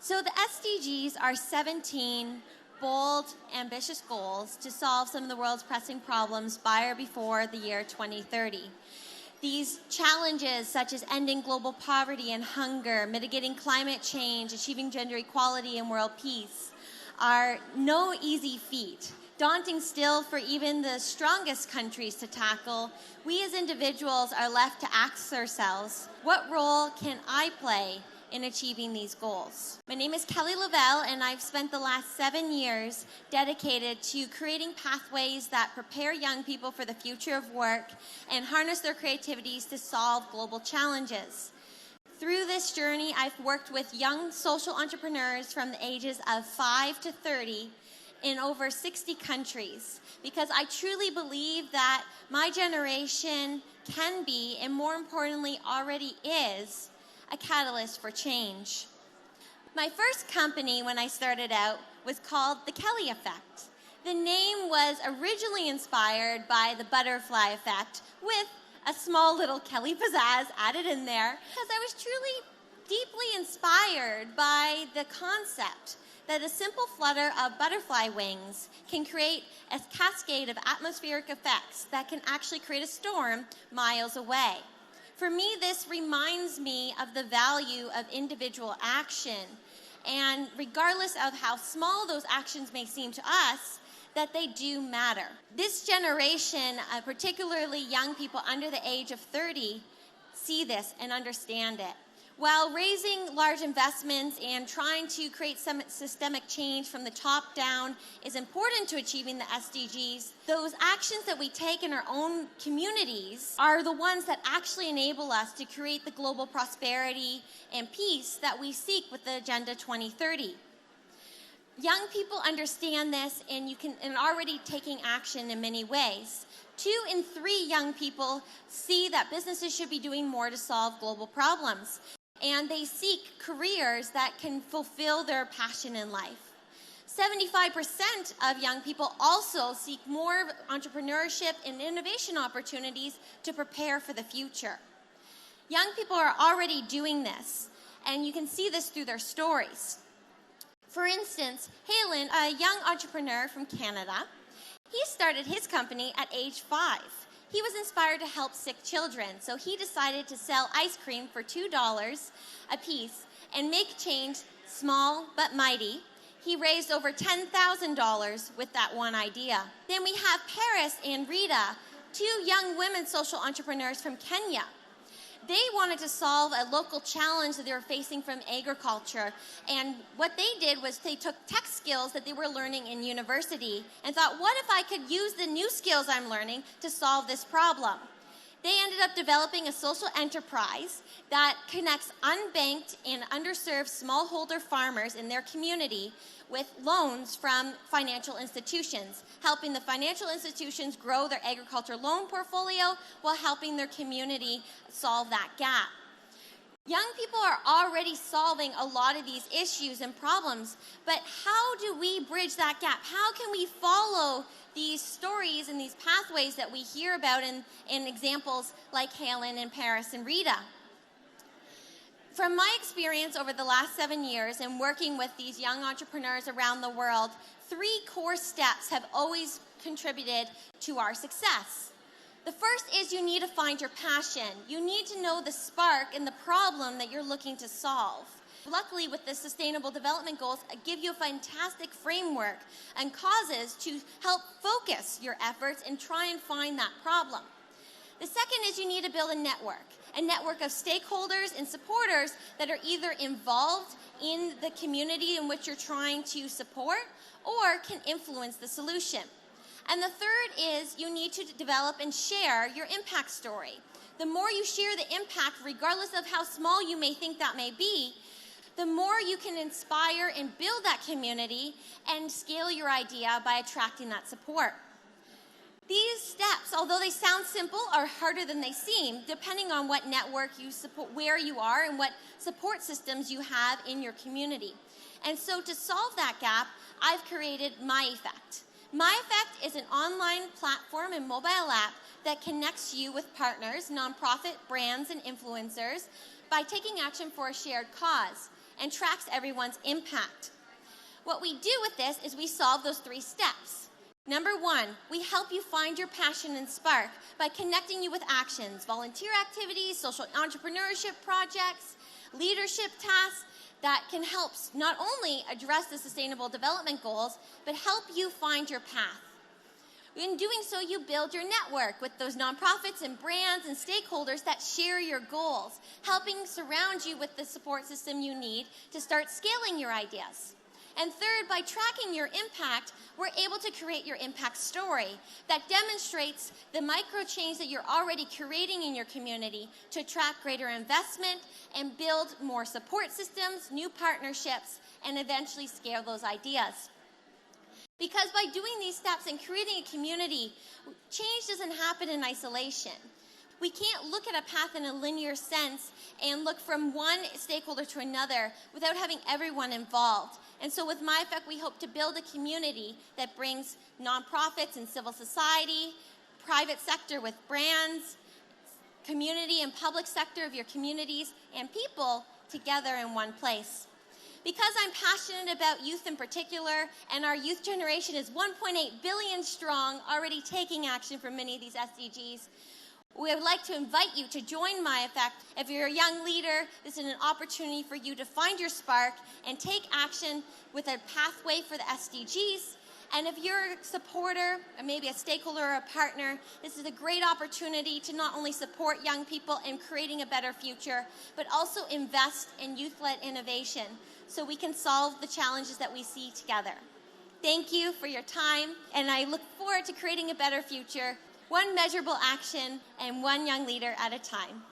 So the SDGs are 17 bold, ambitious goals to solve some of the world's pressing problems by or before the year 2030. These challenges, such as ending global poverty and hunger, mitigating climate change, achieving gender equality and world peace, are no easy feat. Daunting still for even the strongest countries to tackle, we as individuals are left to ask ourselves, what role can I play in achieving these goals? My name is Kelly Lovell, and I've spent the last 7 years dedicated to creating pathways that prepare young people for the future of work and harness their creativities to solve global challenges. Through this journey, I've worked with young social entrepreneurs from the ages of 5 to 30 in over 60 countries, because I truly believe that my generation can be, and more importantly already is, a catalyst for change. My first company when I started out was called The Kelly Effect. The name was originally inspired by the butterfly effect, with a small little Kelly pizzazz added in there, because I was truly deeply inspired by the concept that a simple flutter of butterfly wings can create a cascade of atmospheric effects that can actually create a storm miles away. For me, this reminds me of the value of individual action, and regardless of how small those actions may seem to us, that they do matter. This generation, particularly young people under the age of 30, see this and understand it. While raising large investments and trying to create some systemic change from the top down is important to achieving the SDGs, those actions that we take in our own communities are the ones that actually enable us to create the global prosperity and peace that we seek with the Agenda 2030. Young people understand this and already taking action in many ways. 2 in 3 young people see that businesses should be doing more to solve global problems, and they seek careers that can fulfill their passion in life. 75% of young people also seek more entrepreneurship and innovation opportunities to prepare for the future. Young people are already doing this, and you can see this through their stories. For instance, Halen, a young entrepreneur from Canada, he started his company at age 5. He was inspired to help sick children, so he decided to sell ice cream for $2 a piece and make change small but mighty. He raised over $10,000 with that one idea. Then we have Paris and Rita, 2 young women social entrepreneurs from Kenya. They wanted to solve a local challenge that they were facing from agriculture, and what they did was they took tech skills that they were learning in university and thought, what if I could use the new skills I'm learning to solve this problem? They ended up developing a social enterprise that connects unbanked and underserved smallholder farmers in their community with loans from financial institutions, helping the financial institutions grow their agriculture loan portfolio while helping their community solve that gap. Young people are already solving a lot of these issues and problems, but how do we bridge that gap? How can we follow these stories and these pathways that we hear about in examples like Halen and Paris and Rita? From my experience over the last 7 years and working with these young entrepreneurs around the world, 3 core steps have always contributed to our success. The first is you need to find your passion. You need to know the spark and the problem that you're looking to solve. Luckily, with the Sustainable Development Goals, I give you a fantastic framework and causes to help focus your efforts and try and find that problem. The second is you need to build a network of stakeholders and supporters that are either involved in the community in which you're trying to support or can influence the solution. And the third is you need to develop and share your impact story. The more you share the impact, regardless of how small you may think that may be, the more you can inspire and build that community and scale your idea by attracting that support. These steps, although they sound simple, are harder than they seem, depending on what network you support, where you are, and what support systems you have in your community. And so to solve that gap, I've created My Effect. My Effect is an online platform and mobile app that connects you with partners, nonprofit, brands, and influencers by taking action for a shared cause. and tracks everyone's impact. What we do with this is we solve those 3 steps. Number 1, we help you find your passion and spark by connecting you with actions, volunteer activities, social entrepreneurship projects, leadership tasks that can help not only address the Sustainable Development Goals, but help you find your path. In doing so, you build your network with those nonprofits and brands and stakeholders that share your goals, helping surround you with the support system you need to start scaling your ideas. And third, by tracking your impact, we're able to create your impact story that demonstrates the micro change that you're already creating in your community to attract greater investment and build more support systems, new partnerships, and eventually scale those ideas. Because by doing these steps and creating a community, change doesn't happen in isolation. We can't look at a path in a linear sense and look from one stakeholder to another without having everyone involved. And so with MyEffect, we hope to build a community that brings nonprofits and civil society, private sector with brands, community and public sector of your communities, and people together in one place. Because I'm passionate about youth in particular, and our youth generation is 1.8 billion strong, already taking action for many of these SDGs, we would like to invite you to join MyEffect. If you're a young leader, this is an opportunity for you to find your spark and take action with a pathway for the SDGs. And if you're a supporter, or maybe a stakeholder or a partner, this is a great opportunity to not only support young people in creating a better future, but also invest in youth-led innovation so we can solve the challenges that we see together. Thank you for your time, and I look forward to creating a better future, one measurable action and one young leader at a time.